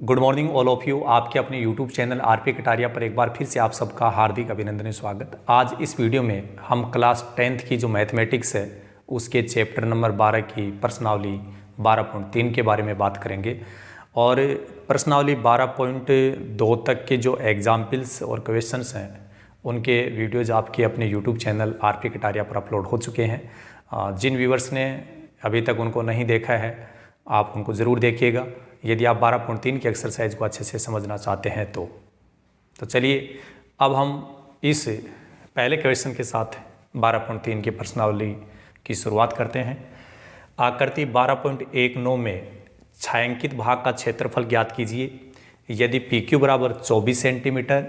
Good morning all of you. आपके अपने YouTube channel RP Kataria पर एक बार फिर से आप सबका हार्दिक अभिनंदन स्वागत। आज इस वीडियो में हम क्लास 10th की जो मैथमेटिक्स है उसके चैप्टर नंबर 12 की प्रश्नावली 12.3 के बारे में बात करेंगे। और प्रश्नावली 12.2 तक के जो एग्जाम्पल्स और क्वेश्चंस हैं उनके वीडियोज़ आपके अपने यूट्यूब चैनल आरपी कटारिया पर अपलोड हो चुके हैं। जिन व्यूवर्स ने अभी तक उनको नहीं देखा है आप उनको ज़रूर देखिएगा, यदि आप 12.3 की एक्सरसाइज को अच्छे से समझना चाहते हैं तो चलिए अब हम इस पहले क्वेश्चन के साथ 12.3 की प्रश्नावली की शुरुआत करते हैं। आकृति 12.19 में छायांकित भाग का क्षेत्रफल ज्ञात कीजिए। यदि PQ बराबर 24 सेंटीमीटर,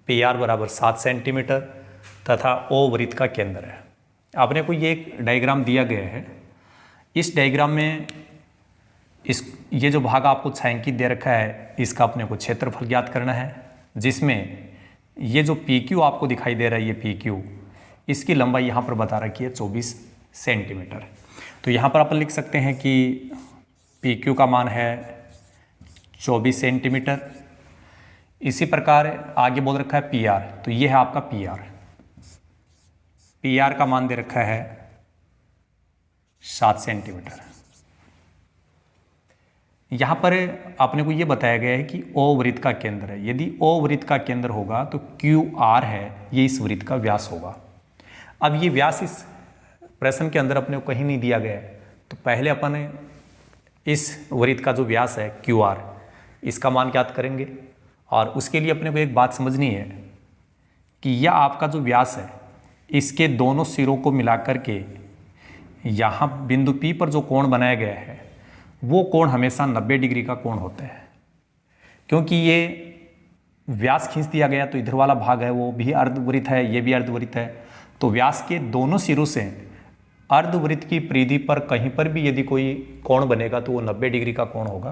PR बराबर 7 सेंटीमीटर तथा O वृत्त का केंद्र है। आपने को ये एक डायग्राम दिया गया है। इस डायग्राम में ये जो भाग आपको छायांकित दे रखा है इसका अपने को क्षेत्रफल ज्ञात करना है, जिसमें ये जो PQ आपको दिखाई दे रहा है, ये PQ, इसकी लंबाई यहाँ पर बता रखी है 24 सेंटीमीटर। तो यहाँ पर अपन लिख सकते हैं कि PQ का मान है 24 सेंटीमीटर। इसी प्रकार आगे बोल रखा है PR, तो ये है आपका PR का मान दे रखा है 7 सेंटीमीटर। यहाँ पर आपने को ये बताया गया है कि O वृत्त का केंद्र है। यदि O वृत्त का केंद्र होगा तो QR है, ये इस वृत्त का व्यास होगा। अब ये व्यास इस प्रश्न के अंदर अपने को कहीं नहीं दिया गया है, तो पहले अपन इस वृत्त का जो व्यास है QR, इसका मान ज्ञात करेंगे। और उसके लिए अपने को एक बात समझनी है कि यह आपका जो व्यास है इसके दोनों सिरों को मिलाकर के यहाँ बिंदु P पर जो कोण बनाया गया है वो कोण हमेशा 90 डिग्री का कोण होता है। क्योंकि ये व्यास खींच दिया गया तो इधर वाला भाग है वो भी अर्धवृत्त है, ये भी अर्धवृत्त है। तो व्यास के दोनों सिरों से अर्धवृत्त की परिधि पर कहीं पर भी यदि कोई कोण बनेगा तो वो 90 डिग्री का कोण होगा।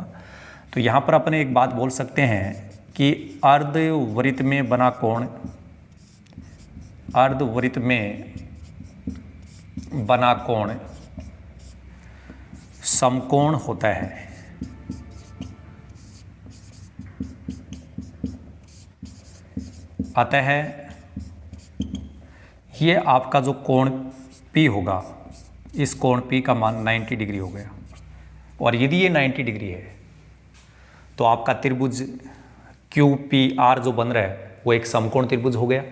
तो यहाँ पर अपने एक बात बोल सकते हैं कि अर्धवृत्त में बना कोण, अर्धवृत्त में बना कोण समकोण होता है। अतः ये आपका जो कोण P होगा, इस कोण P का मान 90 डिग्री हो गया। और यदि ये 90 डिग्री है तो आपका त्रिभुज QPR जो बन रहा है वो एक समकोण त्रिभुज हो गया।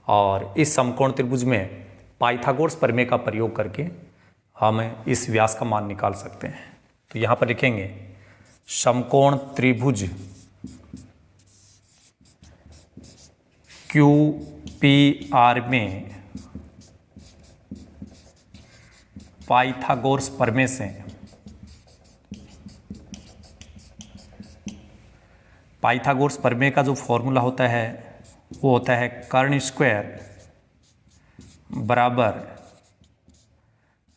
और इस समकोण त्रिभुज में पाइथागोरस प्रमेय का प्रयोग करके हम इस व्यास का मान निकाल सकते हैं। तो यहाँ पर लिखेंगे समकोण त्रिभुज QPR में पाइथागोरस प्रमेय से पाइथागोरस प्रमेय का जो फॉर्मूला होता है वो होता है कर्ण स्क्वायर बराबर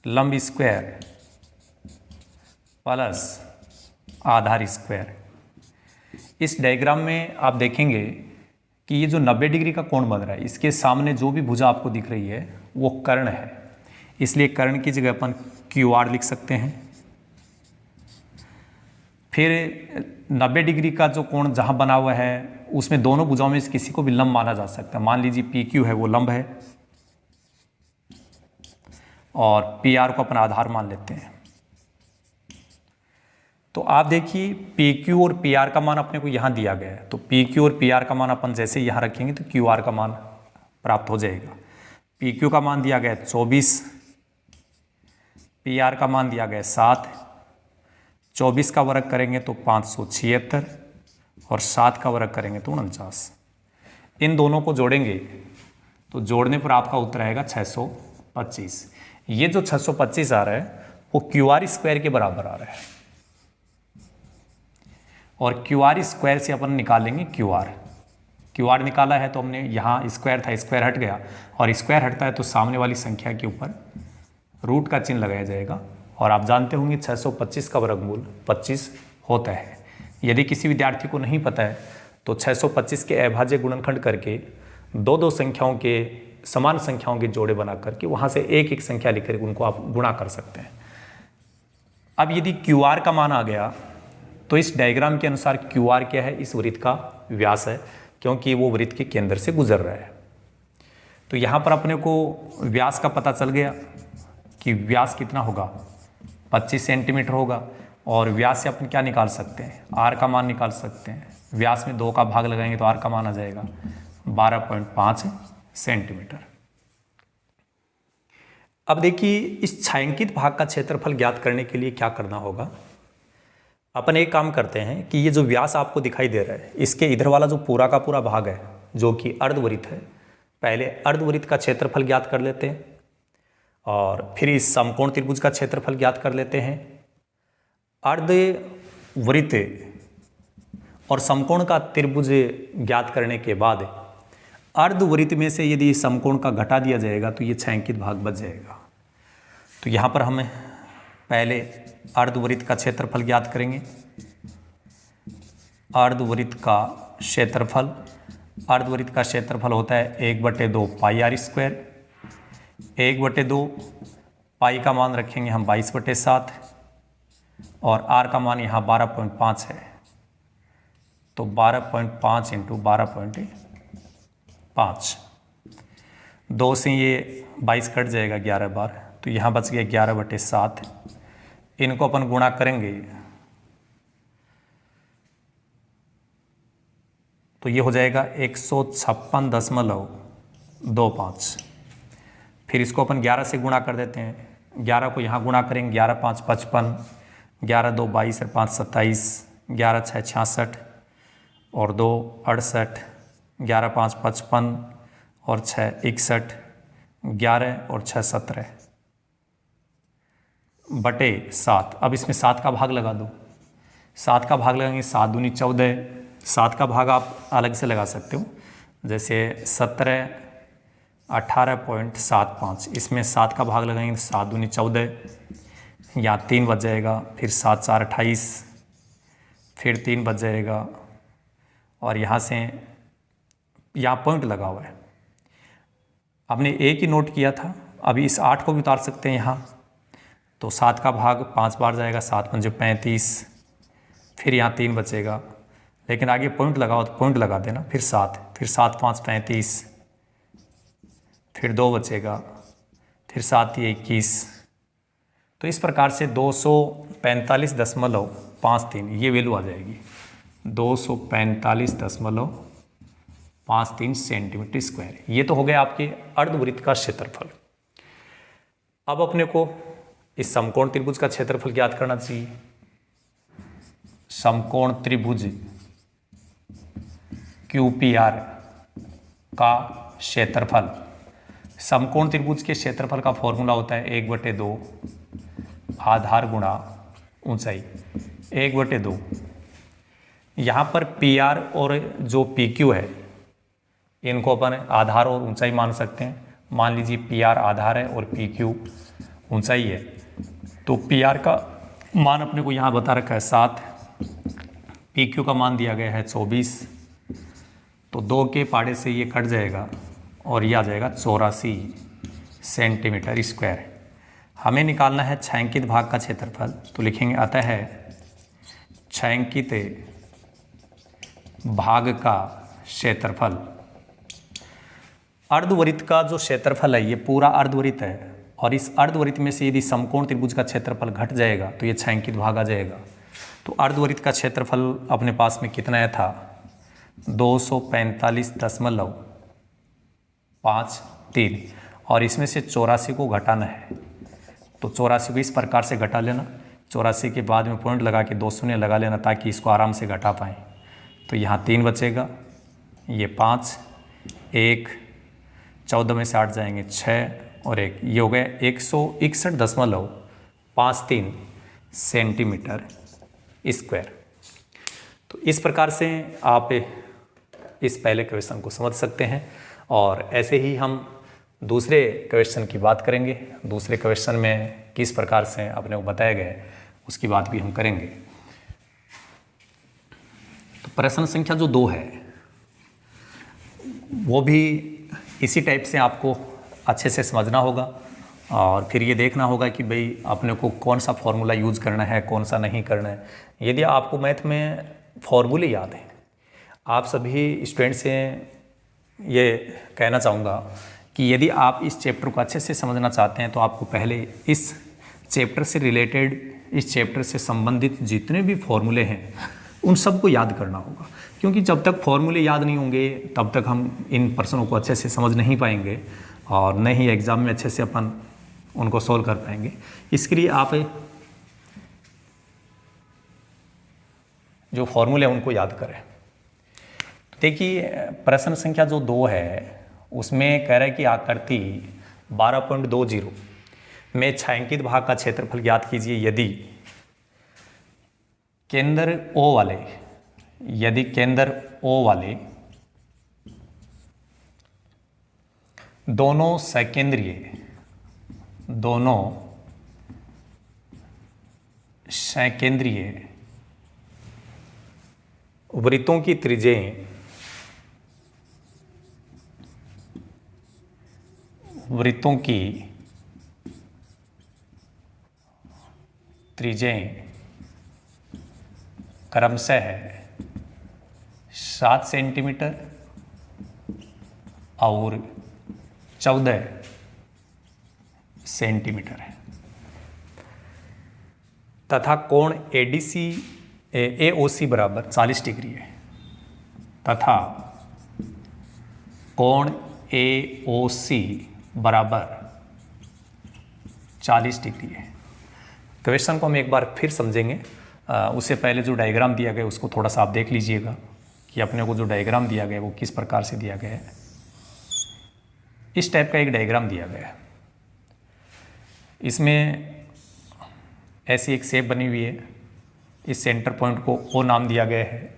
लंब स्क्वायर प्लस आधार स्क्वायर। इस डायग्राम में आप देखेंगे कि ये जो 90 डिग्री का कोण बन रहा है इसके सामने जो भी भुजा आपको दिख रही है वो कर्ण है, इसलिए कर्ण की जगह अपन QR लिख सकते हैं। फिर 90 डिग्री का जो कोण जहाँ बना हुआ है उसमें दोनों भुजाओं में से किसी को भी लंब माना जा सकता है। मान लीजिए PQ है वो लंब है और PR को अपन आधार मान लेते हैं। तो आप देखिए PQ और PR का मान अपने को यहाँ दिया गया है, तो PQ और PR का मान अपन जैसे यहाँ रखेंगे तो QR का मान प्राप्त हो जाएगा। PQ का मान दिया गया 24, PR का मान दिया गया 7, 24 का वर्ग करेंगे तो 576 और 7 का वर्ग करेंगे तो 49। इन दोनों को जोड़ेंगे तो जोड़ने पर आपका उत्तर आएगा 625। ये जो 625 आ रहा है वो QR स्क्वायर के बराबर आ रहा है। और QR स्क्वायर से अपन निकालेंगे QR निकाला है तो हमने यहाँ स्क्वायर था, स्क्वायर हट गया, और स्क्वायर हटता है तो सामने वाली संख्या के ऊपर रूट का चिन्ह लगाया जाएगा। और आप जानते होंगे 625 का वर्गमूल 25 होता है। यदि किसी विद्यार्थी को नहीं पता है तो 625 के अभाज्य गुणनखंड करके दो संख्याओं के समान संख्याओं के जोड़े बना करके वहाँ से एक एक संख्या लिखकर उनको आप गुणा कर सकते हैं। अब यदि QR का मान आ गया तो इस डायग्राम के अनुसार क्यू आर क्या है, इस वृत्त का व्यास है, क्योंकि वो वृत्त के केंद्र से गुजर रहा है। तो यहाँ पर अपने को व्यास का पता चल गया कि व्यास कितना होगा, 25 सेंटीमीटर होगा। और व्यास से अपन क्या निकाल सकते हैं, आर का मान निकाल सकते हैं। व्यास में 2 का भाग लगाएंगे तो आर का मान आ जाएगा 12.5 सेंटीमीटर। अब देखिए, इस छायांकित भाग का क्षेत्रफल ज्ञात करने के लिए क्या करना होगा। अपन एक काम करते हैं कि ये जो व्यास आपको दिखाई दे रहा है, इसके इधर वाला जो पूरा का पूरा भाग है जो कि अर्धवृत्त है, पहले अर्धवृत्त का क्षेत्रफल ज्ञात कर लेते हैं और फिर इस समकोण त्रिभुज का क्षेत्रफल ज्ञात कर लेते हैं। अर्धवृत्त और समकोण का त्रिभुज ज्ञात करने के बाद अर्धवृत्त में से यदि समकोण का घटा दिया जाएगा तो ये छायांकित भाग बच जाएगा। तो यहाँ पर हम पहले अर्धवृत्त का क्षेत्रफल ज्ञात करेंगे। अर्धवृत्त का क्षेत्रफल, अर्धवृत्त का क्षेत्रफल होता है 1/2 पाई आर स्क्वायर। 1/2 पाई का मान रखेंगे हम 22/7 और आर का मान यहाँ 12.5 है, तो 12.5 इंटू 12.5, 2 से ये 22 कट जाएगा 11 बार, तो यहाँ बच गया 11/7। इनको अपन गुणा करेंगे तो ये हो जाएगा 156.25। फिर इसको अपन 11 से गुणा कर देते हैं। 11 को यहाँ गुणा करेंगे, 11 5 55, 11 2 22 और 5 27, 11 6 66 और 2 68, 11 5 55 और 6 61, 11 और 6 17 बटे 7। अब इसमें 7 का भाग लगा दो। 7 का भाग लगाएंगे, 7 दूनी 14। 7 का भाग आप अलग से लगा सकते हो, जैसे 17 18.75। इसमें 7 का भाग लगाएंगे, 7 दूनी 14, यहाँ 3 बच जाएगा, फिर 7 4 28, फिर 3 बच जाएगा और यहाँ से यहाँ पॉइंट लगा हुआ है। आपने एक ही नोट किया था, अभी इस 8 को भी उतार सकते हैं यहाँ। तो 7 का भाग 5 बार जाएगा, 7 पंजे 35, फिर यहाँ 3 बचेगा, लेकिन आगे पॉइंट लगाओ तो पॉइंट लगा देना, फिर 7, फिर 7 5 35, फिर 2 बचेगा, फिर 7 ये 21। तो इस प्रकार से 245.53 ये वैल्यू आ जाएगी, 245.53 सेंटीमीटर स्क्वायर। ये तो हो गया आपके अर्धवृत्त का क्षेत्रफल। अब अपने को इस समकोण त्रिभुज का क्षेत्रफल ज्ञात करना चाहिए। समकोण त्रिभुज QPR का क्षेत्रफल, समकोण त्रिभुज के क्षेत्रफल का फॉर्मूला होता है 1/2 आधार गुणा ऊंचाई, 1/2। यहाँ पर PR और जो PQ है इनको अपन आधार और ऊंचाई मान सकते हैं। मान लीजिए PR आधार है और PQ ऊंचाई है, तो PR का मान अपने को यहाँ बता रखा है 7, PQ का मान दिया गया है 24, तो 2 के पाड़े से ये कट जाएगा और ये आ जाएगा 84 सेंटीमीटर स्क्वायर। हमें निकालना है छायांकित भाग का क्षेत्रफल, तो लिखेंगे अतः है छायांकित भाग का क्षेत्रफल। अर्धवृत्त का जो क्षेत्रफल है ये पूरा अर्धवृत्त है, और इस अर्धवृत्त में से यदि समकोण त्रिभुज का क्षेत्रफल घट जाएगा तो ये छायांकित भाग आ जाएगा। तो अर्धवृत्त का क्षेत्रफल अपने पास में कितना आया था, 245.53, और इसमें से 84 को घटाना है, तो 84 को इस प्रकार से घटा लेना। 84 के बाद में पॉइंट लगा के 2 शून्य लगा लेना ताकि इसको आराम से घटा पाएँ। तो यहाँ 3 बचेगा, ये 5, 1, 14 में से 8 जाएंगे 6 और 1, ये हो गया 161.53 सेंटीमीटर स्क्वायर। तो इस प्रकार से आप इस पहले क्वेश्चन को समझ सकते हैं, और ऐसे ही हम दूसरे क्वेश्चन की बात करेंगे। दूसरे क्वेश्चन में किस प्रकार से अपने को बताया गया है उसकी बात भी हम करेंगे। तो प्रश्न संख्या जो 2 है वो भी इसी टाइप से आपको अच्छे से समझना होगा, और फिर ये देखना होगा कि भाई अपने को कौन सा फॉर्मूला यूज़ करना है, कौन सा नहीं करना है। यदि आपको मैथ में फॉर्मूले याद हैं, आप सभी स्टूडेंट से ये कहना चाहूँगा कि यदि आप इस चैप्टर को अच्छे से समझना चाहते हैं तो आपको पहले इस चैप्टर से रिलेटेड, इस चैप्टर से संबंधित जितने भी फॉर्मूले हैं उन सबको याद करना होगा, क्योंकि जब तक फॉर्मूले याद नहीं होंगे तब तक हम इन प्रश्नों को अच्छे से समझ नहीं पाएंगे और न ही एग्ज़ाम में अच्छे से अपन उनको सोल्व कर पाएंगे। इसके लिए आप जो फॉर्मूले हैं उनको याद करें। देखिए प्रश्न संख्या जो 2 है उसमें कह रहा है कि आकृति 12.20 में छायांकित भाग का क्षेत्रफल ज्ञात कीजिए यदि केंद्र O वाले दोनों सकेंद्रीय वृत्तों की त्रिज्याएं क्रमशः 7 सेंटीमीटर और 14 सेंटीमीटर है तथा कोण AOC बराबर 40 डिग्री है तथा कोण AOC बराबर 40 डिग्री है। क्वेश्चन को हम एक बार फिर समझेंगे। उससे पहले जो डायग्राम दिया गया उसको थोड़ा सा आप देख लीजिएगा कि अपने को जो डायग्राम दिया गया है वो किस प्रकार से दिया गया है। इस टाइप का एक डायग्राम दिया गया है। इसमें ऐसी एक शेप बनी हुई है। इस सेंटर पॉइंट को O नाम दिया गया है,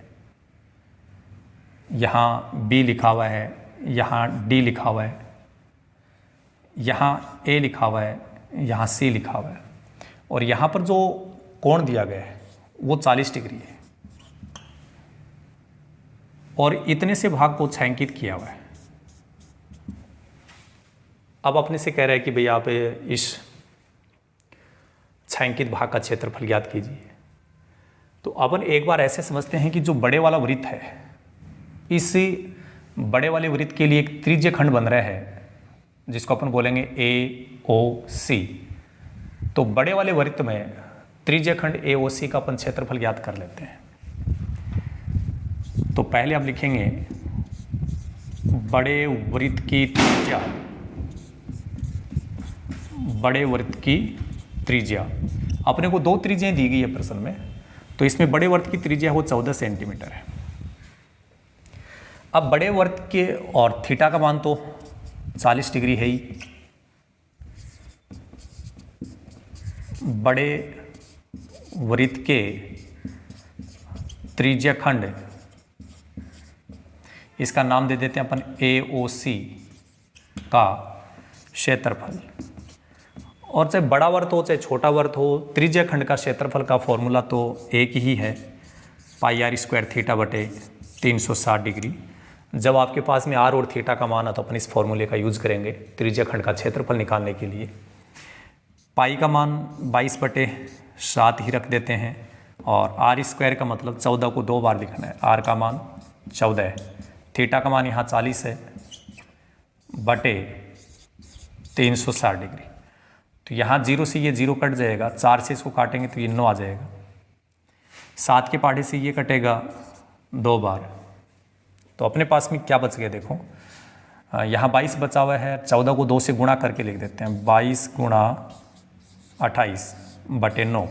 यहाँ B लिखा हुआ है, यहाँ D लिखा हुआ है, यहाँ A लिखा हुआ है, यहाँ C लिखा हुआ है और यहाँ पर जो कोण दिया गया है वो 40 डिग्री है और इतने से भाग को छायांकित किया हुआ है। अब अपने से कह रहा है कि भैया आप इस छायांकित भाग का क्षेत्रफल ज्ञात कीजिए। तो अपन एक बार ऐसे समझते हैं कि जो बड़े वाला वृत्त है, इस बड़े वाले वृत्त के लिए एक त्रिज्य खंड बन रहा है जिसको अपन बोलेंगे AOC। तो बड़े वाले वृत्त में त्रिज्य खंड AOC का अपन क्षेत्रफल ज्ञात कर लेते हैं। तो पहले आप लिखेंगे बड़े वृत्त की त्रिज्या, बड़े वृत्त की त्रिज्या। अपने को 2 त्रिज्याएं दी गई है प्रश्न में, तो इसमें बड़े वृत्त की त्रिज्या वो 14 सेंटीमीटर है। अब बड़े वृत्त के और थीटा का मान तो 40 डिग्री है ही। बड़े वृत्त के त्रिज्या खंड, इसका नाम दे देते हैं अपन AOC का क्षेत्रफल। और चाहे बड़ा वृत्त हो चाहे छोटा वृत्त हो, त्रिज्या खंड का क्षेत्रफल का फॉर्मूला तो एक ही है, πr² थीटा बटे 360 डिग्री। जब आपके पास में r और थीटा का मान है तो अपन इस फॉर्मूले का यूज करेंगे त्रिज्या खंड का क्षेत्रफल निकालने के लिए। पाई का मान 22/7 ही रख देते हैं और r² का मतलब 14 को 2 बार लिखना है। r का मान 14 है, थीटा का मान यहाँ 40 है बटे 360 डिग्री। तो यहाँ 0 से ये 0 कट जाएगा, 4 से इसको काटेंगे तो ये 9 आ जाएगा, 7 के पाढ़े से ये कटेगा 2 बार। तो अपने पास में क्या बच गया देखो, यहाँ 22 बचा हुआ है, 14 को 2 से गुणा करके लिख देते हैं, 22 गुणा 28 बटे 9।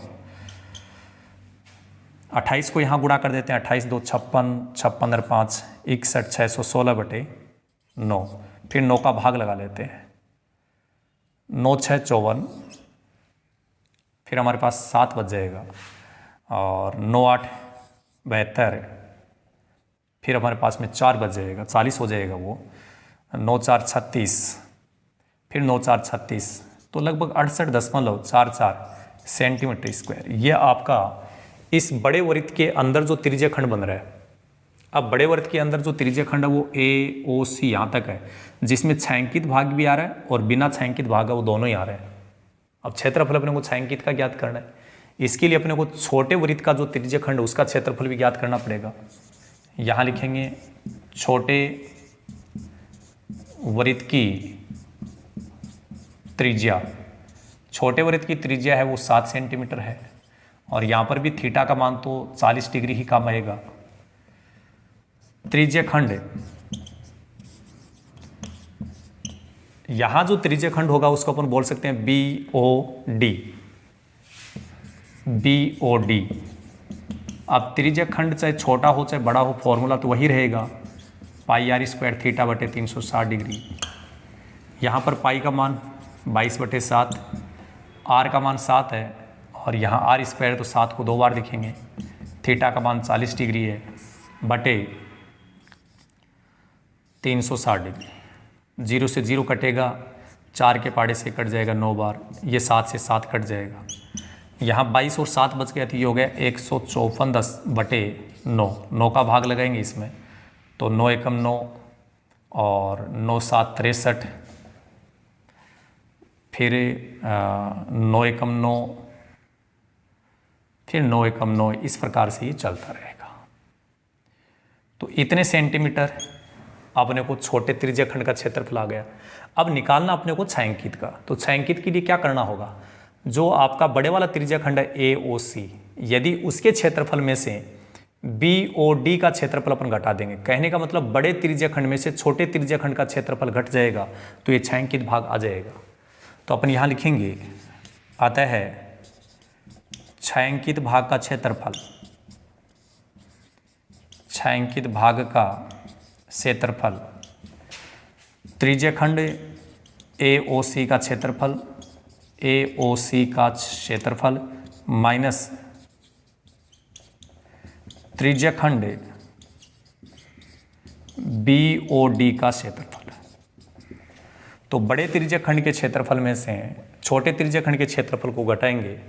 28 को यहाँ गुणा कर देते हैं, 28 2 56, 56 और 5 61, 616 बटे 9। फिर 9 का भाग लगा लेते हैं, 9 6 54, फिर हमारे पास 7 बच जाएगा और 9 8 72, फिर हमारे पास में 4 बच जाएगा, 40 हो जाएगा वो, 9 4 36, फिर 9 4 36, तो लगभग 68.44 सेंटीमीटर स्क्वायर। ये आपका इस बड़े वृत्त के अंदर जो त्रिज्या खंड बन रहा है, अब बड़े वृत्त के अंदर जो त्रिज्या खंड है वो ए ओ सी यहाँ तक है, जिसमें छायांकित भाग भी आ रहा है और बिना छायांकित भाग है वो दोनों ही आ रहे हैं। अब क्षेत्रफल अपने को छायांकित का ज्ञात करना है, इसके लिए अपने को छोटे वृत्त का जो त्रिज्या खंड है उसका क्षेत्रफल भी ज्ञात करना पड़ेगा। यहाँ लिखेंगे छोटे वृत्त की त्रिज्या, छोटे वृत्त की त्रिज्या है वो 7 सेंटीमीटर है और यहाँ पर भी थीटा का मान तो 40 डिग्री ही काम आएगा। त्रिज्या खंड, यहाँ जो त्रिज्या खंड होगा उसको अपन बोल सकते हैं BOD, BOD। अब त्रिज्या खंड चाहे छोटा हो चाहे बड़ा हो, फॉर्मूला तो वही रहेगा, πr² थीटा बटे 360 डिग्री। यहाँ पर पाई का मान 22/7, आर का मान 7 है और यहाँ r² तो 7 को 2 बार लिखेंगे, थीटा का मान 40 डिग्री है बटे 360 डिग्री। 0 से 0 कटेगा, 4 के पाड़े से कट जाएगा 9 बार, ये 7 से 7 कट जाएगा। यहाँ 22 और 7 बच गया तो ये हो गया 154/10 9 का भाग लगाएंगे इसमें, तो 9 एकम 9 और 9 7 63, फिर 9 एकम 9, फिर 9 एकम 9, इस प्रकार से ये चलता रहेगा। तो इतने सेंटीमीटर अपने को छोटे त्रिज्या खंड का क्षेत्रफल आ गया। अब निकालना अपने को छायांकित का, तो छायांकित के लिए क्या करना होगा, जो आपका बड़े वाला त्रिज्या खंड है AOC, यदि उसके क्षेत्रफल में से BOD का क्षेत्रफल अपन घटा देंगे, कहने का मतलब बड़े त्रिज्या खंड में से छोटे त्रिज्या खंड का क्षेत्रफल घट जाएगा तो ये छायांकित भाग आ जाएगा। तो अपन यहाँ लिखेंगे अतः है छायांकित भाग का क्षेत्रफल, छायांकित भाग का क्षेत्रफल त्रिज्या खंड AOC का क्षेत्रफल, AOC का क्षेत्रफल माइनस त्रिज्या खंड BOD का क्षेत्रफल। तो बड़े त्रिज्या खंड के क्षेत्रफल में से छोटे त्रिज्या खंड के क्षेत्रफल को घटाएंगे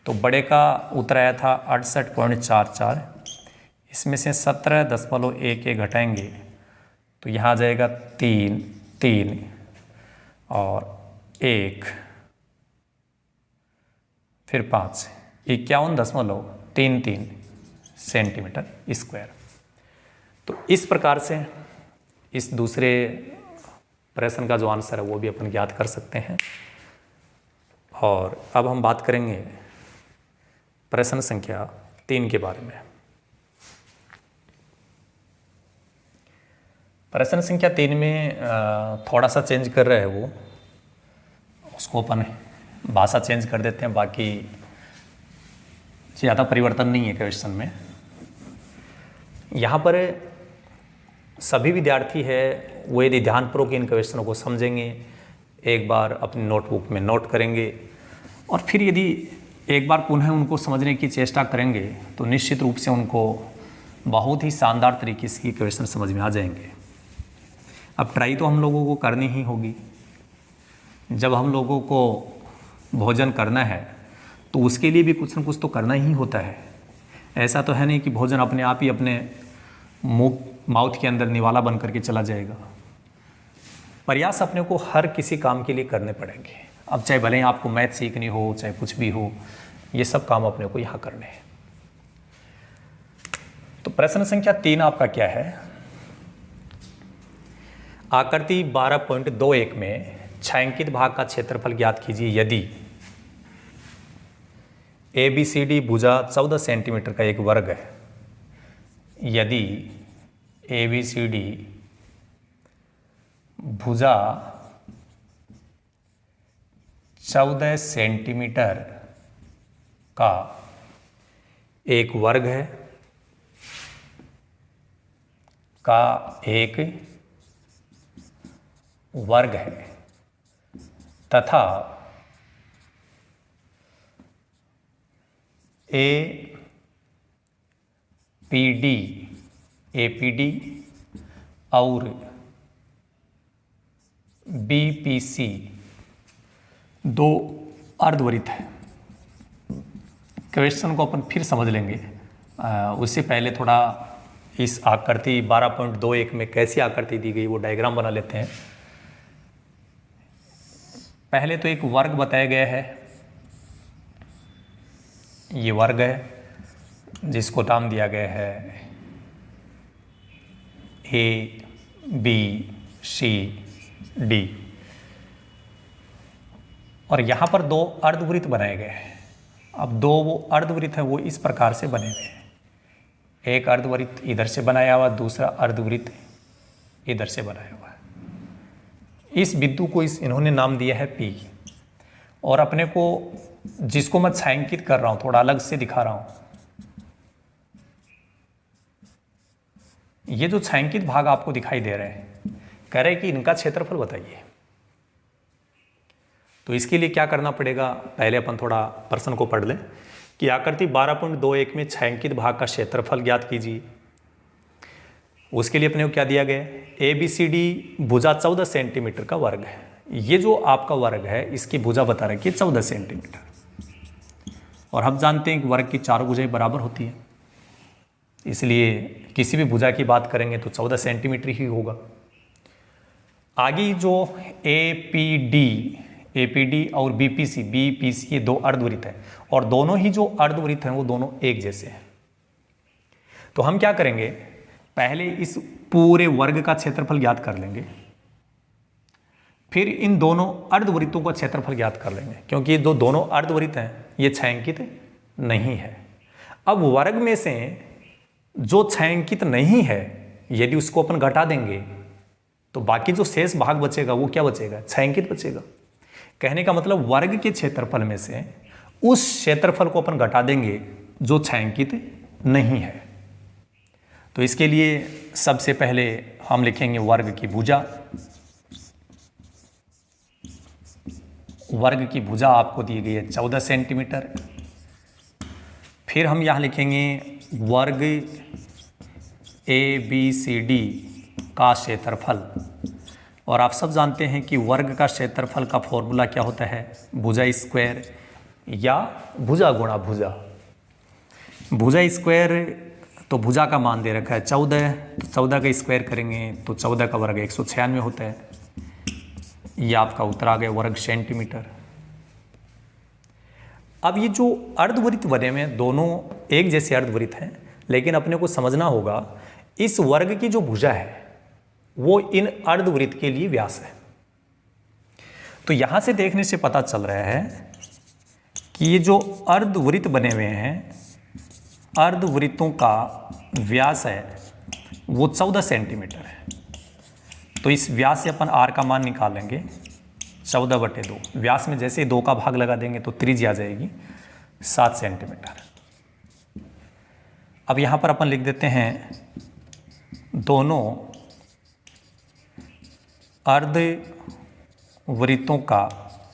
तो बड़े का उत्तर आया था 68.44, इसमें से 17.11 घटाएंगे तो यहाँ आ जाएगा 3 3 और 1 फिर 5, 51.33 सेंटीमीटर स्क्वायर। तो इस प्रकार से इस दूसरे प्रश्न का जो आंसर है वो भी अपन ज्ञात कर सकते हैं। और अब हम बात करेंगे प्रश्न संख्या 3 के बारे में। प्रश्न संख्या 3 में थोड़ा सा चेंज कर रहे हैं वो, उसको अपन भाषा चेंज कर देते हैं, बाकी ज़्यादा परिवर्तन नहीं है क्वेश्चन में। यहाँ पर सभी विद्यार्थी है वो यदि ध्यानपूर्वक इन क्वेश्चनों को समझेंगे, एक बार अपनी नोटबुक में नोट करेंगे और फिर यदि एक बार पुनः उनको समझने की चेष्टा करेंगे तो निश्चित रूप से उनको बहुत ही शानदार तरीके से ये क्वेश्चन समझ में आ जाएंगे। अब ट्राई तो हम लोगों को करनी ही होगी। जब हम लोगों को भोजन करना है तो उसके लिए भी कुछ न कुछ तो करना ही होता है। ऐसा तो है नहीं कि भोजन अपने आप ही अपने मुंह माउथ के अंदर निवाला बन करके चला जाएगा। प्रयास अपने को हर किसी काम के लिए करने पड़ेंगे। अब चाहे भले ही आपको मैथ सीखनी हो, चाहे कुछ भी हो, ये सब काम अपने को यहाँ करने हैं। तो प्रश्न संख्या 3 आपका क्या है, आकृति 12.21 में छायांकित भाग का क्षेत्रफल ज्ञात कीजिए यदि ABCD भुजा 14 सेंटीमीटर का एक वर्ग है। यदि ABCD भुजा 14 सेंटीमीटर का एक वर्ग है, का एक वर्ग है तथा APD और BPC दो अर्धवृत्त है। क्वेश्चन को अपन फिर समझ लेंगे, उससे पहले थोड़ा इस आकृति 12.21 में कैसी आकृति दी गई वो डायग्राम बना लेते हैं। पहले तो एक वर्ग बताया गया है, ये वर्ग है जिसको नाम दिया गया है ABCD, और यहाँ पर दो अर्धवृत्त बनाए गए हैं। अब दो वो अर्धवृत्त हैं वो इस प्रकार से बने हुए हैं, एक अर्धवृत्त इधर से बनाया हुआ, दूसरा अर्धवृत्त इधर से बनाया हुआ है। इस बिंदु को इन्होंने नाम दिया है P, और अपने को जिसको मैं छायांकित कर रहा हूं थोड़ा अलग से दिखा रहा हूं, ये जो छायांकित भाग आपको दिखाई दे रहे हैं, कह रहे हैं कि इनका क्षेत्रफल बताइए। तो इसके लिए क्या करना पड़ेगा, पहले अपन थोड़ा प्रश्न को पढ़ लें कि आकृति 12.21 में छायांकित भाग का क्षेत्रफल ज्ञात कीजिए। उसके लिए अपने को क्या दिया गया, ABCD भुजा 14 सेंटीमीटर का वर्ग है। ये जो आपका वर्ग है इसकी भुजा बता रखी है 14 सेंटीमीटर, और हम जानते हैं कि वर्ग की चारों भुजाएं बराबर होती है, इसलिए किसी भी भुजा की बात करेंगे तो 14 सेंटीमीटर ही होगा। आगे जो APD और BPC ये दो अर्धवृत्त हैं, और दोनों ही जो अर्धवृत्त हैं वो दोनों एक जैसे हैं। तो हम क्या करेंगे, पहले इस पूरे वर्ग का क्षेत्रफल ज्ञात कर लेंगे, फिर इन दोनों अर्धवृत्तों का क्षेत्रफल ज्ञात कर लेंगे, क्योंकि ये जो दोनों अर्धवृत्त हैं ये छायांकित नहीं है। अब वर्ग में से जो छायांकित नहीं है यदि उसको अपन घटा देंगे तो बाकी जो शेष भाग बचेगा वो क्या बचेगा, छायांकित बचेगा। कहने का मतलब वर्ग के क्षेत्रफल में से उस क्षेत्रफल को अपन घटा देंगे जो छायांकित नहीं है। तो इसके लिए सबसे पहले हम लिखेंगे वर्ग की भुजा। वर्ग की भुजा आपको दी गई है 14 सेंटीमीटर। फिर हम यहाँ लिखेंगे वर्ग ABCD का क्षेत्रफल, और आप सब जानते हैं कि वर्ग का क्षेत्रफल का फॉर्मूला क्या होता है, भुजा स्क्वायर या भुजा गुणा भुजा। भुजा स्क्वायर तो भुजा का मान दे रखा है 14, तो 14 का स्क्वायर करेंगे तो 14 का वर्ग 196 होता है। ये आपका उत्तर आ गया वर्ग सेंटीमीटर। अब ये जो अर्धवृत्त बने हुए हैं दोनों एक जैसे अर्धवृत्त हैं, लेकिन अपने को समझना होगा इस वर्ग की जो भुजा है वो इन अर्धवृत्त के लिए व्यास है। तो यहां से देखने से पता चल रहा है कि ये जो अर्धवृत्त बने हुए हैं, अर्धवृत्तों का व्यास है वो 14 सेंटीमीटर है। तो इस व्यास से अपन r का मान निकालेंगे 14/2। व्यास में जैसे ही 2 का भाग लगा देंगे तो त्रिज्या आ जाएगी 7 सेंटीमीटर। अब यहाँ पर अपन लिख देते हैं दोनों अर्धवृत्तों का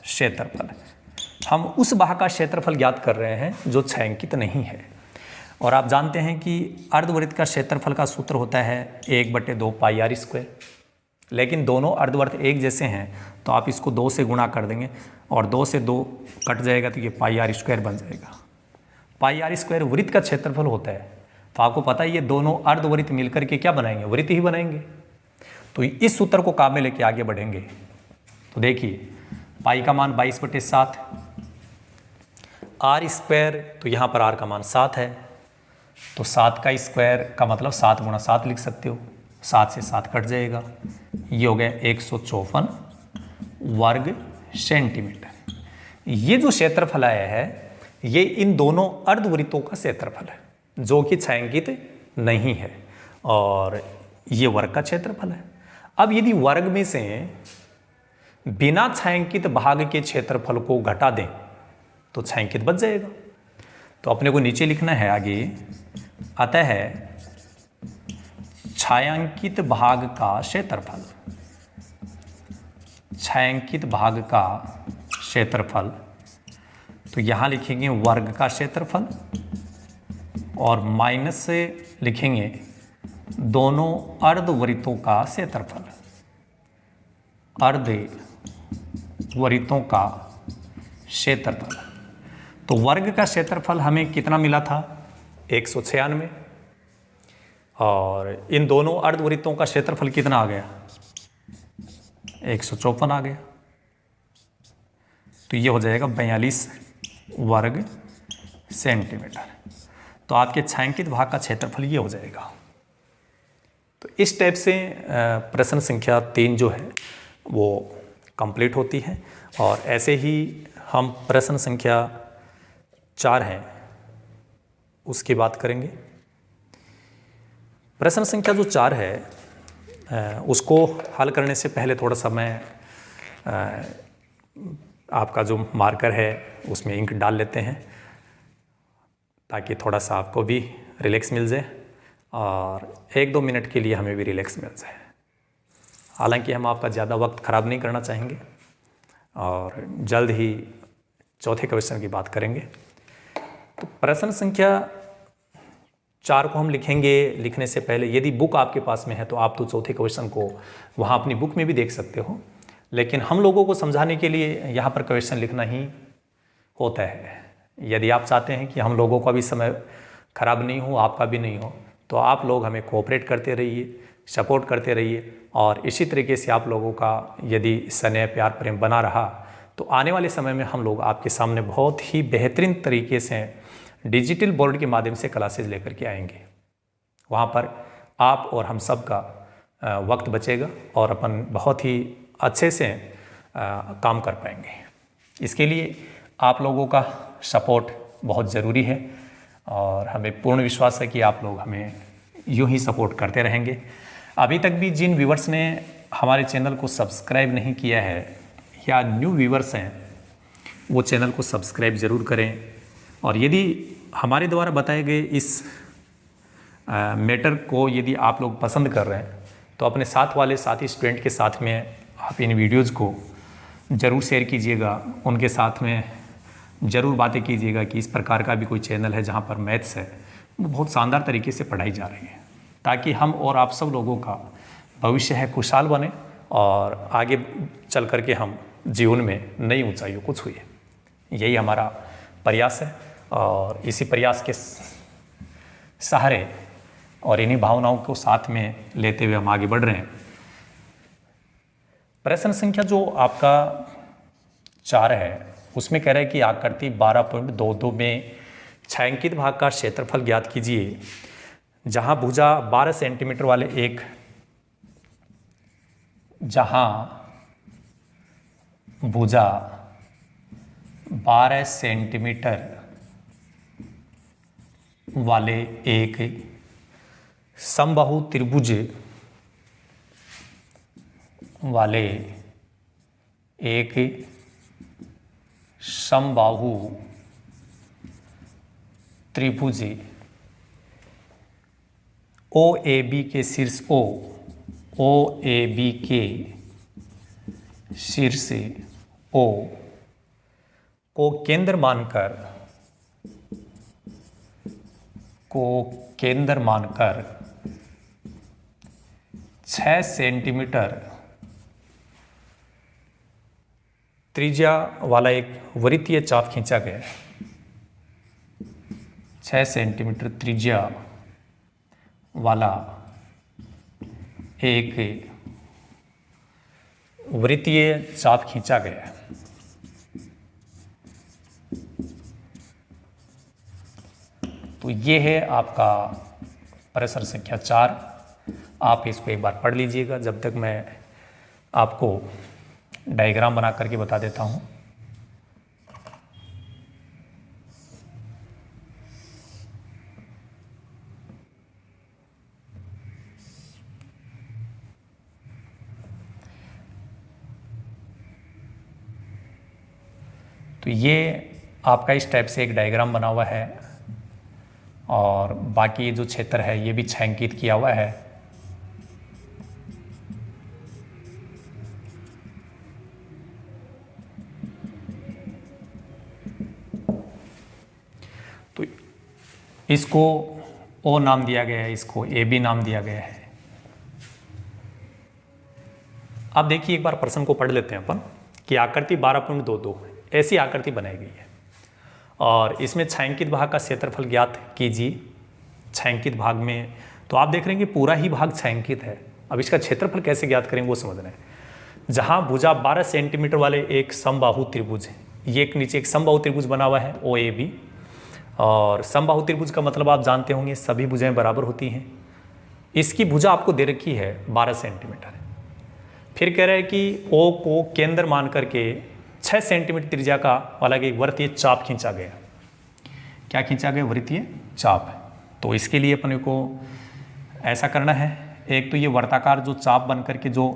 क्षेत्रफल। हम उस भाग का क्षेत्रफल ज्ञात कर रहे हैं जो छायांकित नहीं है, और आप जानते हैं कि अर्धवृत्त का क्षेत्रफल का सूत्र होता है 1/2 पाई r स्क्वायर। लेकिन दोनों अर्धवृत्त एक जैसे हैं तो आप इसको 2 से गुणा कर देंगे और 2 से 2 कट जाएगा तो ये पाई r स्क्वायर बन जाएगा। पाई r स्क्वायर वृत्त का क्षेत्रफल होता है। तो आपको पता है ये दोनों अर्धवृत्त मिलकर के क्या बनाएंगे, वृत्त ही बनाएंगे। तो इस सूत्र को काम में लेके आगे बढ़ेंगे। तो देखिए पाई का मान 22/7, r स्क्वायर तो यहाँ पर r का मान 7 है, तो 7 का स्क्वायर का मतलब 7 × 7 लिख सकते हो। 7 से 7 कट जाएगा, ये हो गया 154 वर्ग सेंटीमीटर। ये जो क्षेत्रफल आया है ये इन दोनों अर्धवृत्तों का क्षेत्रफल है जो कि छायांकित नहीं है, और ये वर्ग का क्षेत्रफल है। अब यदि वर्ग में से बिना छायांकित भाग के क्षेत्रफल को घटा दें तो छायांकित बच जाएगा। तो अपने को नीचे लिखना है आगे, अतः छायांकित भाग का क्षेत्रफल, छायांकित भाग का क्षेत्रफल, तो यहाँ लिखेंगे वर्ग का क्षेत्रफल और माइनस से लिखेंगे दोनों अर्धवृत्तों का क्षेत्रफल, अर्धवृत्तों का क्षेत्रफल। तो वर्ग का क्षेत्रफल हमें कितना मिला था, 196, और इन दोनों अर्धवृत्तों का क्षेत्रफल कितना आ गया, 154 आ गया। तो ये हो जाएगा 42 वर्ग सेंटीमीटर। तो आपके छायांकित भाग का क्षेत्रफल ये हो जाएगा। तो इस टाइप से प्रश्न संख्या 3 जो है वो कंप्लीट होती है। और ऐसे ही हम प्रश्न संख्या 4 है उसकी बात करेंगे। प्रश्न संख्या जो 4 है उसको हल करने से पहले थोड़ा सा मैं आपका जो मार्कर है उसमें इंक डाल लेते हैं ताकि थोड़ा सा आपको भी रिलैक्स मिल जाए और 1-2 मिनट के लिए हमें भी रिलैक्स मिल जाए। हालांकि हम आपका ज़्यादा वक्त ख़राब नहीं करना चाहेंगे और जल्द ही चौथे क्वेश्चन की बात करेंगे। तो प्रश्न संख्या 4 को हम लिखेंगे। लिखने से पहले यदि बुक आपके पास में है तो आप तो चौथे क्वेश्चन को वहाँ अपनी बुक में भी देख सकते हो, लेकिन हम लोगों को समझाने के लिए यहाँ पर क्वेश्चन लिखना ही होता है। यदि आप चाहते हैं कि हम लोगों का भी समय खराब नहीं हो, आपका भी नहीं हो, तो आप लोग हमें कोऑपरेट करते रहिए, सपोर्ट करते रहिए। और इसी तरीके से आप लोगों का यदि स्नेह प्यार प्रेम बना रहा तो आने वाले समय में हम लोग आपके सामने बहुत ही बेहतरीन तरीके से डिजिटल बोर्ड के माध्यम से क्लासेज लेकर के आएंगे। वहाँ पर आप और हम सब का वक्त बचेगा और अपन बहुत ही अच्छे से काम कर पाएंगे। इसके लिए आप लोगों का सपोर्ट बहुत ज़रूरी है और हमें पूर्ण विश्वास है कि आप लोग हमें यूं ही सपोर्ट करते रहेंगे। अभी तक भी जिन व्यूवर्स ने हमारे चैनल को सब्सक्राइब नहीं किया है या न्यू व्यूवर्स हैं वो चैनल को सब्सक्राइब ज़रूर करें। और यदि हमारे द्वारा बताए गए इस मैटर को यदि आप लोग पसंद कर रहे हैं तो अपने साथ वाले साथी स्टूडेंट के साथ में आप इन वीडियोज़ को ज़रूर शेयर कीजिएगा, उनके साथ में ज़रूर बातें कीजिएगा कि इस प्रकार का भी कोई चैनल है जहाँ पर मैथ्स है वो बहुत शानदार तरीके से पढ़ाई जा रही है, ताकि हम और आप सब लोगों का भविष्य है खुशहाल बने और आगे चल कर के हम जीवन में नई ऊंचाइयों को छुए। यही हमारा प्रयास है और इसी प्रयास के सहारे और इन्हीं भावनाओं को साथ में लेते हुए हम आगे बढ़ रहे हैं। प्रश्न संख्या जो आपका 4 है उसमें कह रहा है कि आकृति 12.22 में छायांकित भाग का क्षेत्रफल ज्ञात कीजिए, जहां भुजा 12 सेंटीमीटर वाले एक भुजा 12 सेंटीमीटर वाले एक समबाहु त्रिभुज वाले एक समबाहु त्रिभुज OAB के शीर्ष OAB के शीर्ष O को केंद्र मानकर 6 सेंटीमीटर त्रिज्या वाला एक वृत्तीय चाप खींचा गया है। 6 सेंटीमीटर त्रिज्या वाला एक वृत्तीय चाप खींचा गया है। तो ये है आपका प्रश्न संख्या 4। आप इसको एक बार पढ़ लीजिएगा जब तक मैं आपको डायग्राम बना करके बता देता हूँ। तो ये आपका इस टाइप से एक डायग्राम बना हुआ है और बाकी ये जो क्षेत्र है ये भी छायांकित किया हुआ है। तो इसको O नाम दिया गया है, इसको AB नाम दिया गया है। अब देखिए एक बार प्रश्न को पढ़ लेते हैं अपन कि आकृति 12.22 ऐसी आकृति बनाई गई है और इसमें छायांकित भाग का क्षेत्रफल ज्ञात कीजिए। छायांकित भाग में तो आप देख रहे हैं कि पूरा ही भाग छायांकित है। अब इसका क्षेत्रफल कैसे ज्ञात करेंगे वो समझना है। जहाँ भुजा 12 सेंटीमीटर वाले एक समबाहु त्रिभुज है, ये एक नीचे एक समबाहु त्रिभुज बना हुआ है OAB, और समबाहु त्रिभुज का मतलब आप जानते होंगे सभी भुजाएं बराबर होती हैं। इसकी भुजा आपको दे रखी है 12 सेंटीमीटर। फिर कह रहे हैं कि O को केंद्र मान करके 6 सेंटीमीटर त्रिज्या का वाला एक वृत्तीय चाप खींचा गया। क्या खींचा गया? वृत्तीय चाप। तो इसके लिए अपने को ऐसा करना है, एक तो ये वर्ताकार जो चाप बन करके जो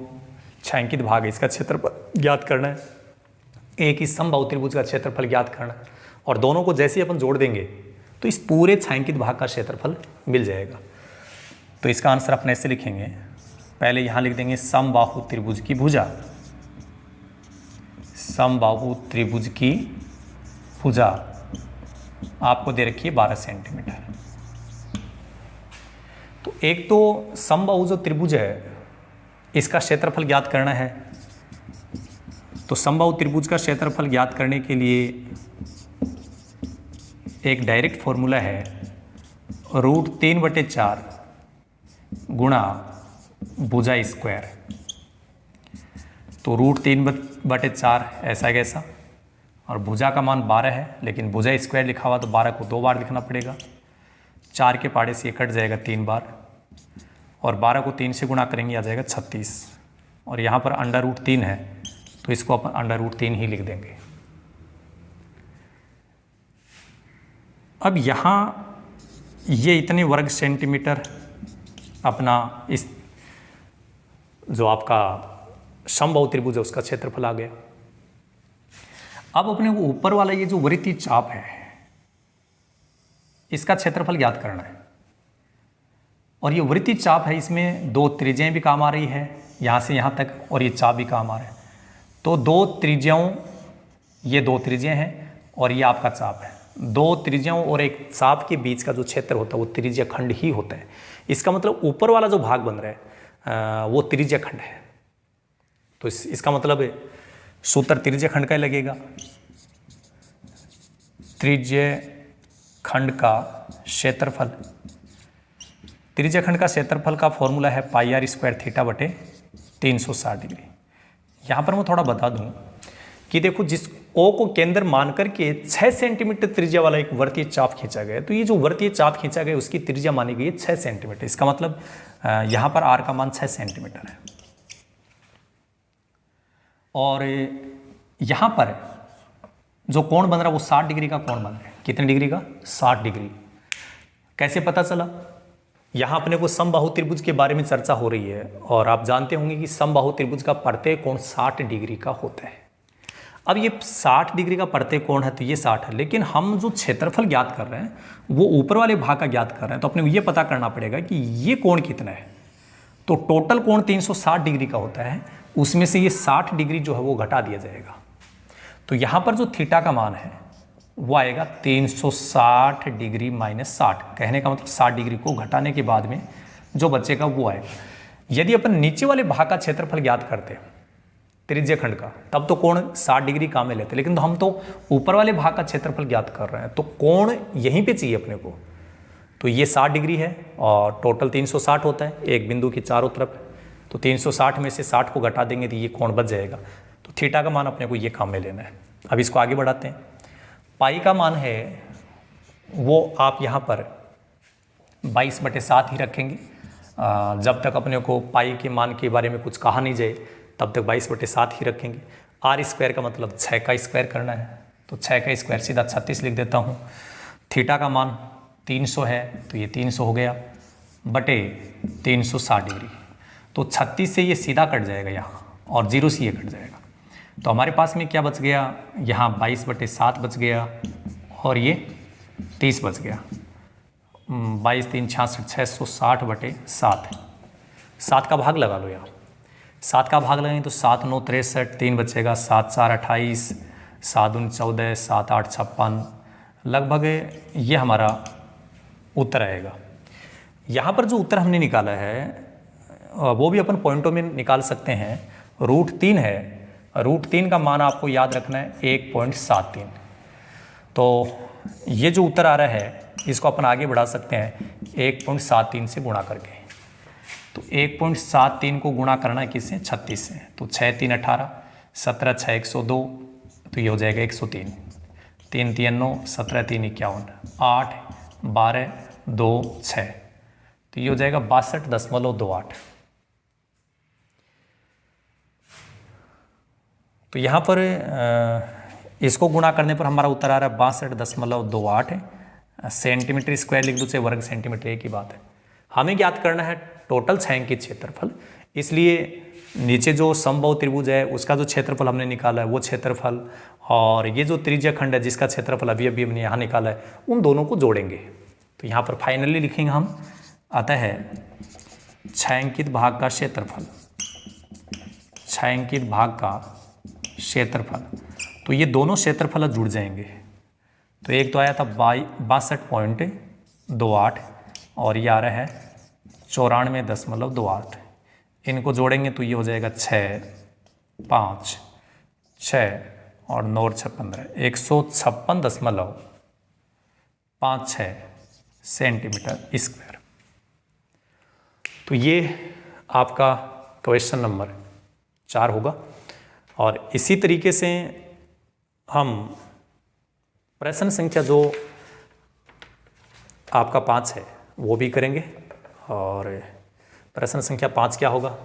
छायांकित भाग है इसका क्षेत्रफल ज्ञात करना है, एक इस समबाहु त्रिभुज का क्षेत्रफल ज्ञात करना है, और दोनों को जैसे ही अपन जोड़ देंगे तो इस पूरे छायांकित भाग का क्षेत्रफल मिल जाएगा। तो इसका आंसर अपने ऐसे लिखेंगे, पहले यहाँ लिख देंगे समबाहु त्रिभुज की भुजा, समबाहु त्रिभुज की भुजा आपको दे रखी है 12 सेंटीमीटर। तो एक तो समबाहु जो त्रिभुज है इसका क्षेत्रफल ज्ञात करना है। तो समबाहु त्रिभुज का क्षेत्रफल ज्ञात करने के लिए एक डायरेक्ट फॉर्मूला है, √3/4 गुणा भुजा स्क्वायर। तो √3/4 ऐसा कैसा, और भुजा का मान 12 है, लेकिन भुजा स्क्वायर लिखा हुआ तो 12 को 2 बार लिखना पड़ेगा। 4 के पाड़े से ये कट जाएगा 3 बार, और 12 को 3 से गुणा करेंगे आ जाएगा 36, और यहाँ पर √3 है तो इसको अपन √3 ही लिख देंगे। अब यहाँ ये इतने वर्ग सेंटीमीटर अपना इस जो आपका समबाहु त्रिभुज है उसका क्षेत्रफल आ गया। अब अपने को ऊपर वाला ये जो वृत्तीय चाप है इसका क्षेत्रफल ज्ञात करना है, और ये वृत्तीय चाप है, इसमें 2 त्रिज्याएं भी काम आ रही है यहाँ से यहाँ तक, और ये चाप भी काम आ रहा है। तो 2 त्रिज्याओं, ये 2 त्रिज्याएं हैं और ये आपका चाप है। 2 त्रिज्याओं और एक चाप के बीच का जो क्षेत्र होता है वो त्रिज्या खंड ही होता है। इसका मतलब ऊपर वाला जो भाग बन रहा है वो त्रिज्या खंड है। तो इसका मतलब सूत्र त्रिज्या खंड का ही लगेगा। त्रिज्या खंड का क्षेत्रफल, त्रिज्या खंड का क्षेत्रफल का फॉर्मूला है πr² θ / 360 डिग्री। यहाँ पर मैं थोड़ा बता दूं कि देखो, जिस O को केंद्र मान करके 6 सेंटीमीटर त्रिज्या वाला एक वृत्तीय चाप खींचा गया, तो ये जो वृत्तीय चाप खींचा गया उसकी त्रिज्या मानी गई है 6 सेंटीमीटर। इसका मतलब यहाँ पर R का मान 6 सेंटीमीटर है, और यहाँ पर जो कोण बन रहा है वो 60 डिग्री का कोण बन रहा है। कितने डिग्री का? 60 डिग्री। कैसे पता चला? यहाँ अपने को समबाहु त्रिभुज के बारे में चर्चा हो रही है, और आप जानते होंगे कि समबाहु त्रिभुज का प्रत्येक कोण 60 डिग्री का होता है। अब ये 60 डिग्री का प्रत्येक कोण है तो ये 60 है, लेकिन हम जो क्षेत्रफल ज्ञात कर रहे हैं वो ऊपर वाले भाग का ज्ञात कर रहे हैं, तो अपने को ये पता करना पड़ेगा कि ये कोण कितना है। तो टोटल कोण 360 डिग्री का होता है, उसमें से ये 60 डिग्री जो है वो घटा दिया जाएगा। तो यहाँ पर जो थीटा का मान है वो आएगा 360 डिग्री माइनस 60। कहने का मतलब 60 डिग्री को घटाने के बाद में जो बचेगा वो आएगा। यदि अपन नीचे वाले भाग का क्षेत्रफल ज्ञात करते त्रिज्या खंड का, तब तो कोण 60 डिग्री काम में लेते, लेकिन तो हम तो ऊपर वाले भाग का क्षेत्रफल ज्ञात कर रहे हैं, तो कोण यहीं पे चाहिए अपने को। तो ये 60 डिग्री है और टोटल 360 होता है एक बिंदु की चारों तरफ। तो 360 में से 60 को घटा देंगे तो ये कोण बच जाएगा। तो थीटा का मान अपने को ये काम में लेना है। अब इसको आगे बढ़ाते हैं। पाई का मान है वो आप यहाँ पर 22/7 ही रखेंगे। जब तक अपने को पाई के मान के बारे में कुछ कहा नहीं जाए तब तक 22/7 ही रखेंगे। r² का मतलब 6 का स्क्वायर करना है, तो 6 का स्क्वायर सीधा 36 लिख देता हूँ। थीटा का मान 300 है तो ये 300 हो गया बटे 360 डिग्री। तो 36 से ये सीधा कट जाएगा यहाँ, और 0 से ये कट जाएगा। तो हमारे पास में क्या बच गया? यहाँ 22/7 बच गया और ये 30 बच गया। 22 3 66 660/7। 7 का भाग लगा लो यहाँ। 7 का भाग लगाएंगे तो 7 9 63, 3 बचेगा, 7 4 28, 7 2 14, 7 8 56। लगभग ये हमारा उत्तर आएगा। यहाँ पर जो उत्तर हमने निकाला है वो भी अपन पॉइंटों में निकाल सकते हैं। √3 है, √3 का मान आपको याद रखना है 1.73। तो ये जो उत्तर आ रहा है इसको अपन आगे बढ़ा सकते हैं 1.73 से गुणा करके। तो 1.73 को गुणा करना है किससे? 36 से। तो 6 3 18, 17 6 102, तो ये हो जाएगा 103। 3 3 9, 17 3 51, 8 12 2 6, तो ये हो जाएगा 62.28। तो यहाँ पर इसको गुणा करने पर हमारा उत्तर आ रहा है 62.28 सेंटीमीटर स्क्वायर। लिख दो चाहे वर्ग सेंटीमीटर, एक ही बात है। हमें ज्ञात करना है टोटल छायांकित क्षेत्रफल, इसलिए नीचे जो समबाहु त्रिभुज है उसका जो क्षेत्रफल हमने निकाला है वो क्षेत्रफल, और ये जो त्रिज्या खंड है जिसका क्षेत्रफल अभी अभी हमने यहाँ निकाला है, उन दोनों को जोड़ेंगे। तो यहाँ पर फाइनली लिखेंगे हम, अतः छायांकित भाग का क्षेत्रफल, छायांकित भाग का क्षेत्रफल, तो ये दोनों क्षेत्रफल जुड़ जाएंगे। तो एक तो आया था 62.28 और ये आ रहा है 94.28। इनको जोड़ेंगे तो ये हो जाएगा 6 5 6 और 9 6 15, 156.56 सेंटीमीटर स्क्वायर। तो ये आपका क्वेश्चन नंबर 4 होगा। और इसी तरीके से हम प्रश्न संख्या जो आपका 5 है वो भी करेंगे। और प्रश्न संख्या 5 क्या होगा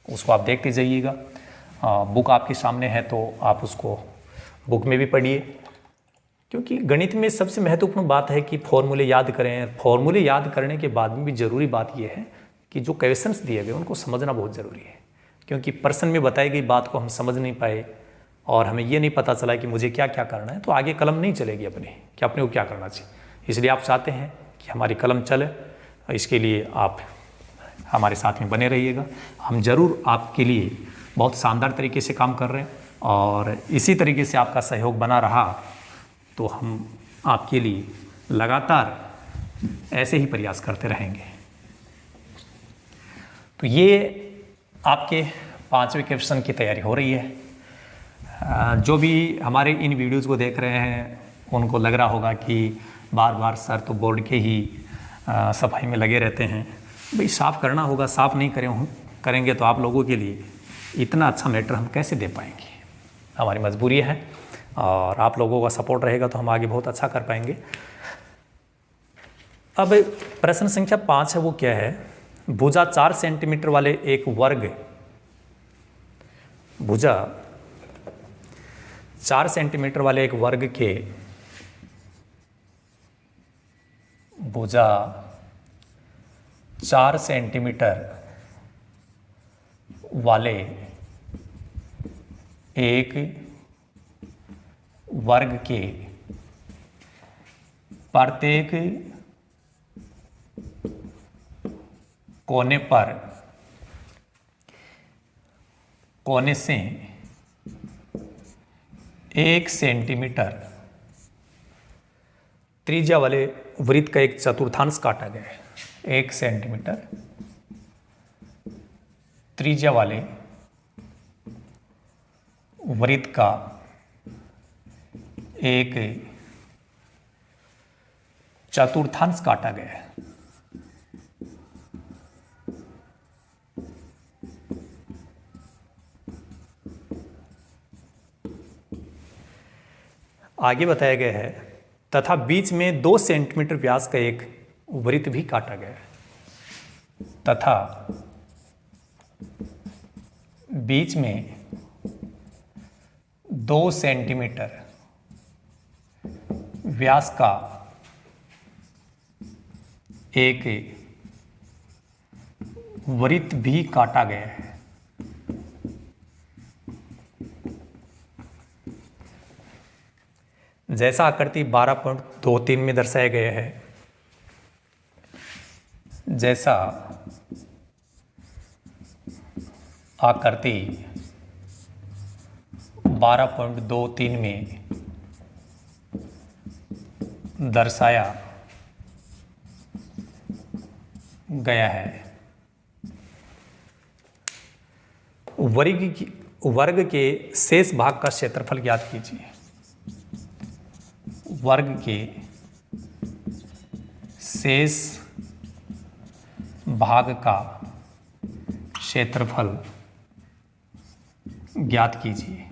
उसको आप देखते जाइएगा। बुक आपके सामने है तो आप उसको बुक में भी पढ़िए, क्योंकि गणित में सबसे महत्वपूर्ण बात है कि फॉर्मूले याद करें। फॉर्मूले याद करने के बाद में भी ज़रूरी बात यह है कि जो क्वेश्चंस दिए गए उनको समझना बहुत ज़रूरी है, क्योंकि प्रश्न में बताई गई बात को हम समझ नहीं पाए और हमें ये नहीं पता चला कि मुझे क्या क्या करना है, तो आगे कलम नहीं चलेगी अपनी कि अपने को क्या करना चाहिए। इसलिए आप चाहते हैं कि हमारी कलम चले, इसके लिए आप हमारे साथ में बने रहिएगा। हम ज़रूर आपके लिए बहुत शानदार तरीके से काम कर रहे हैं, और इसी तरीके से आपका सहयोग बना रहा तो हम आपके लिए लगातार ऐसे ही प्रयास करते रहेंगे। तो ये आपके 5वें क्वेश्चन की तैयारी हो रही है। जो भी हमारे इन वीडियोज़ को देख रहे हैं उनको लग रहा होगा कि बार बार सर तो बोर्ड के ही सफाई में लगे रहते हैं। भाई साफ़ करना होगा, साफ़ नहीं करेंगे तो आप लोगों के लिए इतना अच्छा मैटर हम कैसे दे पाएंगे। हमारी मजबूरी है, और आप लोगों का सपोर्ट रहेगा तो हम आगे बहुत अच्छा कर पाएंगे। अब प्रश्न संख्या 5 है वो क्या है? भुजा 4 सेंटीमीटर वाले एक वर्ग, भुजा 4 सेंटीमीटर वाले एक वर्ग के, भुजा 4 सेंटीमीटर वाले एक वर्ग के प्रत्येक कोने पर, कोने से 1 सेंटीमीटर त्रिज्या वाले वृत्त का एक चतुर्थांश काटा गया है। 1 सेंटीमीटर त्रिज्या वाले वृत्त का एक चतुर्थांश काटा गया है। आगे बताया गया है तथा बीच में 2 सेंटीमीटर व्यास का एक वृत्त भी काटा गया है, तथा बीच में 2 सेंटीमीटर व्यास का एक वृत्त भी काटा गया है। जैसा आकृति 12.23 में दर्शाया गया है, जैसा आकृति 12.23 में दर्शाया गया है, वर्ग के शेष भाग का क्षेत्रफल ज्ञात कीजिए। वर्ग के शेष भाग का क्षेत्रफल ज्ञात कीजिए।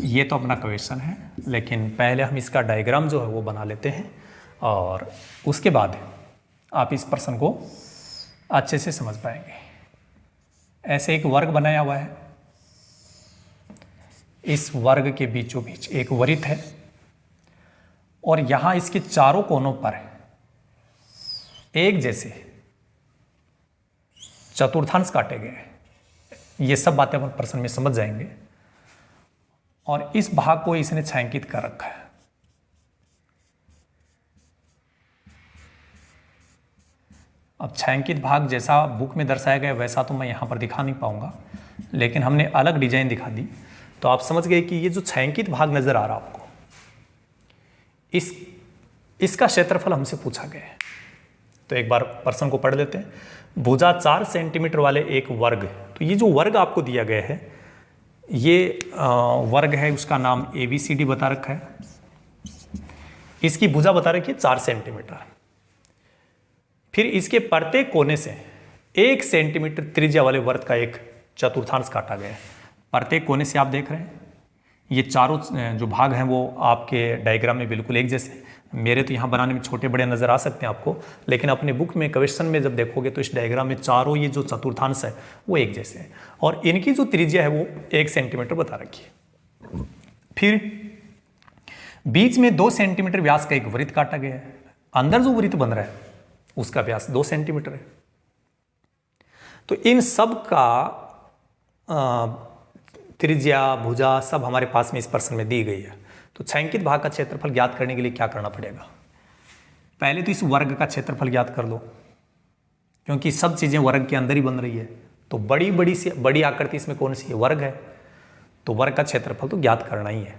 ये तो अपना क्वेश्चन है, लेकिन पहले हम इसका डायग्राम जो है वो बना लेते हैं और उसके बाद आप इस प्रश्न को अच्छे से समझ पाएंगे। ऐसे एक वर्ग बनाया हुआ है, इस वर्ग के बीचों बीच एक वृत्त है और यहां इसके चारों कोनों पर एक जैसे चतुर्थांश काटे गए हैं। ये सब बातें अपन प्रश्न में समझ जाएंगे। और इस भाग को इसने छायांकित कर रखा है। अब छायांकित भाग जैसा बुक में दर्शाया गया वैसा तो मैं यहां पर दिखा नहीं पाऊंगा, लेकिन हमने अलग डिजाइन दिखा दी तो आप समझ गए कि ये जो छायांकित भाग नजर आ रहा आपको, इसका क्षेत्रफल हमसे पूछा गया है। तो एक बार प्रश्न को पढ़ लेते हैं। भुजा 4 सेंटीमीटर वाले एक वर्ग, तो ये जो वर्ग आपको दिया गया है ये वर्ग है, उसका नाम ABCD बता रखा है। इसकी भुजा बता रखी है 4 सेंटीमीटर। फिर इसके प्रत्येक कोने से 1 सेंटीमीटर त्रिज्या वाले वर्ग का एक चतुर्थांश काटा गया है। प्रत्येक कोने से आप देख रहे हैं ये चारों जो भाग हैं वो आपके डायग्राम में बिल्कुल एक जैसे। मेरे तो यहाँ बनाने में छोटे बड़े नज़र आ सकते हैं आपको, लेकिन अपने बुक में क्वेश्चन में जब देखोगे तो इस डायग्राम में चारों ये जो चतुर्थांश है वो एक जैसे हैं और इनकी जो त्रिज्या है वो 1 सेंटीमीटर बता रखी है। फिर बीच में 2 सेंटीमीटर व्यास का एक वृत्त काटा गया है। अंदर जो वृत्त बन रहा है उसका व्यास 2 सेंटीमीटर है। तो इन सब का त्रिज्या, भुजा सब हमारे पास में इस प्रश्न में दी गई है। तो छायांकित भाग का क्षेत्रफल ज्ञात करने के लिए क्या करना पड़ेगा? पहले तो इस वर्ग का क्षेत्रफल ज्ञात कर लो, क्योंकि सब चीजें वर्ग के अंदर ही बन रही है। तो बड़ी आकृति इसमें कौन सी है? वर्ग है। तो वर्ग का क्षेत्रफल तो ज्ञात करना ही है।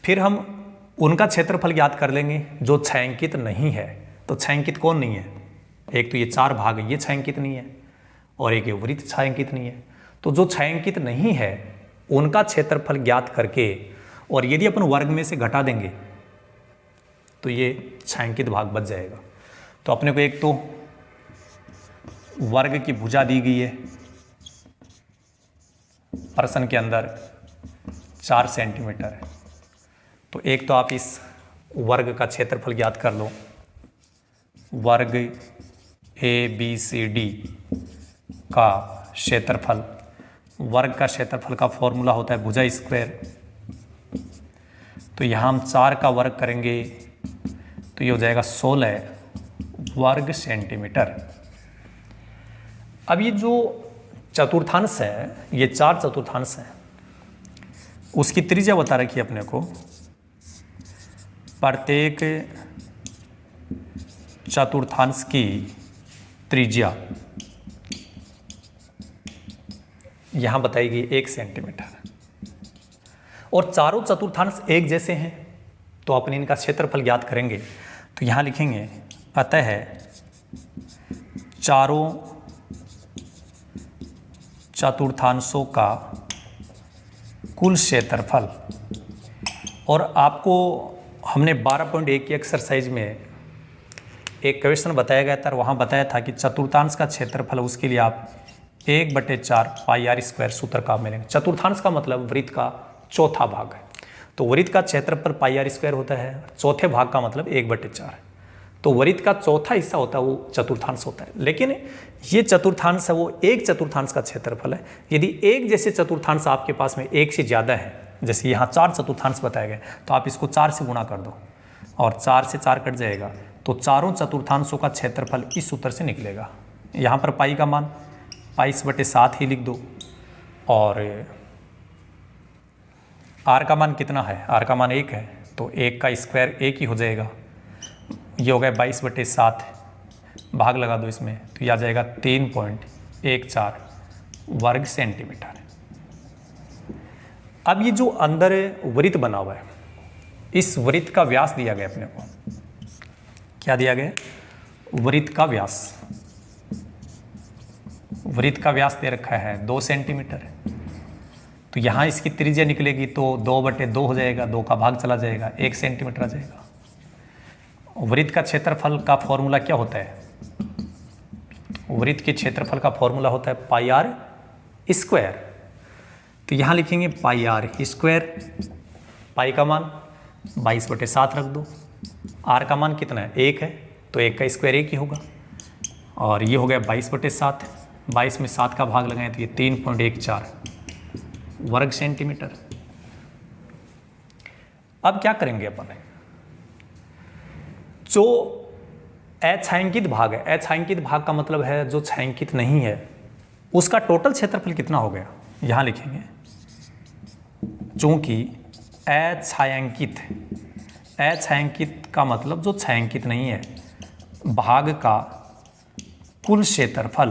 फिर हम उनका क्षेत्रफल ज्ञात कर लेंगे जो छायांकित नहीं है। तो छायांकित कौन नहीं है? एक तो ये 4 भाग ये छायांकित नहीं है और एक ये वृत्त छायांकित नहीं है। तो जो छायांकित नहीं है उनका क्षेत्रफल ज्ञात करके, और यदि अपन वर्ग में से घटा देंगे तो ये छायांकित भाग बच जाएगा। तो अपने को एक तो वर्ग की भुजा दी गई है प्रश्न के अंदर 4 सेंटीमीटर है। तो एक तो आप इस वर्ग का क्षेत्रफल ज्ञात कर लो। वर्ग ABCD का क्षेत्रफल, वर्ग का क्षेत्रफल का फॉर्मूला होता है भुजा स्क्वायर। तो यहाँ हम 4 का वर्ग करेंगे तो ये हो जाएगा 16 वर्ग सेंटीमीटर। अब ये जो चतुर्थांश है, ये 4 चतुर्थांश है, उसकी त्रिज्या बता रखी है अपने को। प्रत्येक चतुर्थांश की त्रिज्या यहां बताई गई 1 सेंटीमीटर, और चारों चतुर्थांश एक जैसे हैं तो अपन इनका क्षेत्रफल ज्ञात करेंगे। तो यहां लिखेंगे अतः चारों चतुर्थांशों का कुल क्षेत्रफल। और आपको हमने 12.1 की एक्सरसाइज में एक क्वेश्चन बताया गया था, वहाँ बताया था कि चतुर्थांश का क्षेत्रफल, उसके लिए आप 1/4 πr² सूत्र का मिलेंगे। चतुर्थांश का मतलब वृत्त का चौथा भाग है। तो वृत्त का क्षेत्रफल πr² होता है, चौथे भाग का मतलब 1/4। तो वृत्त का चौथा हिस्सा होता है वो चतुर्थांश होता है। लेकिन ये चतुर्थांश है वो एक चतुर्थांश का क्षेत्रफल है। यदि एक जैसे चतुर्थांश आपके पास में एक से ज़्यादा है, जैसे यहाँ 4 चतुर्थांश बताए गए, तो आप इसको 4 से गुणा कर दो और 4 से 4 कट जाएगा। तो चारों चतुर्थांशों का क्षेत्रफल इस सूत्र से निकलेगा। यहाँ पर पाई का मान π/7 ही लिख दो, और r का मान कितना है? r का मान 1 है, तो 1 का स्क्वायर 1 ही हो जाएगा। ये हो गया 22/7, भाग लगा दो इसमें तो ये आ जाएगा 3.14 वर्ग सेंटीमीटर। अब ये जो अंदर वृत्त बना हुआ है, इस वृत्त का व्यास दिया गया अपने को। क्या दिया गया? वृत्त का व्यास। वृत्त का व्यास दे रखा है 2 सेंटीमीटर। तो यहाँ इसकी त्रिज्या निकलेगी तो 2/2 हो जाएगा, 2 का भाग चला जाएगा, 1 सेंटीमीटर आ जाएगा। वृत्त का क्षेत्रफल का फॉर्मूला क्या होता है? वृत्त के क्षेत्रफल का फॉर्मूला होता है पाई आर स्क्वायर। तो यहाँ लिखेंगे पाई आर स्क्वायर, पाई का मान 22/7 रख दो, आर का मान कितना है 1 है, तो 1 का स्क्वायर 1 ही होगा, और ये हो गया 22/7, 22 में 7 का भाग लगाएं तो ये 3.14 वर्ग सेंटीमीटर। अब क्या करेंगे अपन, जो अछायांकित भाग है, अछायांकित भाग का मतलब है जो छायांकित नहीं है, उसका टोटल क्षेत्रफल कितना हो गया, यहां लिखेंगे चूंकि अछायांकित, अछायांकित का मतलब जो छायांकित नहीं है, भाग का कुल क्षेत्रफल।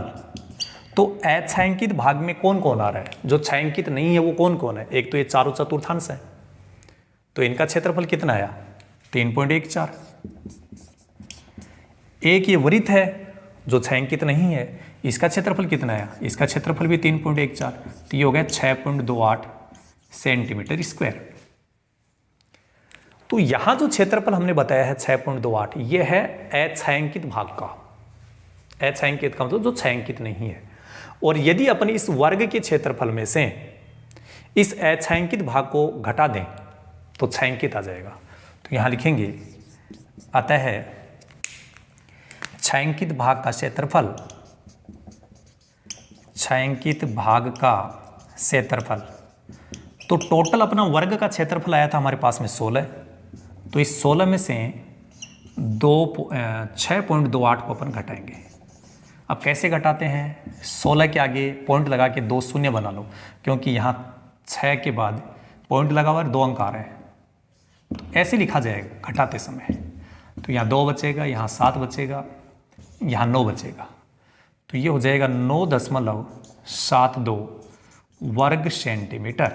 तो अछायांकित भाग में कौन कौन आ रहा है, जो छायांकित नहीं है वो कौन कौन है? एक तो ये चारों चतुर्थांश है, तो इनका क्षेत्रफल कितना आया 3.14। एक ये वृत्त है जो छायांकित नहीं है, इसका क्षेत्रफल कितना आया, इसका क्षेत्रफल भी 3.14, तो ये हो गया 6.28 सेंटीमीटर स्क्वायर। तो यहां जो क्षेत्रफल हमने बताया है 6.28, ये है अछायांकित भाग का। अछायांकित का मतलब जो छायांकित नहीं है। और यदि अपन इस वर्ग के क्षेत्रफल में से इस अछायांकित भाग को घटा दें तो छायांकित आ जाएगा। तो यहां लिखेंगे अतः छायांकित भाग का क्षेत्रफल, छायांकित भाग का क्षेत्रफल, तो टोटल अपना वर्ग का क्षेत्रफल आया था हमारे पास में 16, तो इस 16 में से 6.28 को अपन घटाएंगे। अब कैसे घटाते हैं, 16 के आगे पॉइंट लगा के 2 शून्य बना लो, क्योंकि यहाँ 6 के बाद पॉइंट लगा हुआ है, 2 अंक आ रहे हैं, तो ऐसे लिखा जाएगा घटाते समय। तो यहाँ 2 बचेगा, यहाँ 7 बचेगा, यहाँ 9 बचेगा, तो ये हो जाएगा 9.72 वर्ग सेंटीमीटर।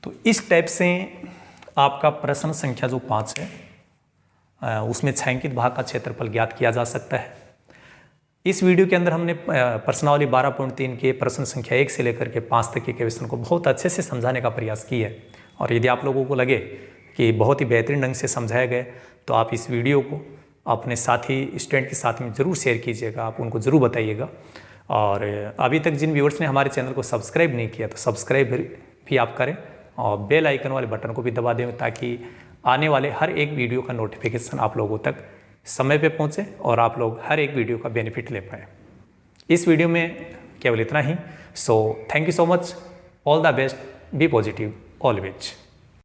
तो इस टाइप से आपका प्रश्न संख्या जो 5 है उसमें छायांकित भाग का क्षेत्रफल ज्ञात किया जा सकता है। इस वीडियो के अंदर हमने प्रश्नावली 12.3 के प्रश्न संख्या 1 से लेकर के 5 तक के क्वेश्चन को बहुत अच्छे से समझाने का प्रयास किया है। और यदि आप लोगों को लगे कि बहुत ही बेहतरीन ढंग से समझाया गया तो आप इस वीडियो को अपने साथी स्टूडेंट के साथ में ज़रूर शेयर कीजिएगा, आप उनको ज़रूर बताइएगा। और अभी तक जिन व्यूअर्स ने हमारे चैनल को सब्सक्राइब नहीं किया तो सब्सक्राइब भी आप करें और बेल आइकन वाले बटन को भी दबा दें, ताकि आने वाले हर एक वीडियो का नोटिफिकेशन आप लोगों तक समय पे पहुंचे और आप लोग हर एक वीडियो का बेनिफिट ले पाए। इस वीडियो में केवल इतना ही। So thank you so much, all the best, be positive always.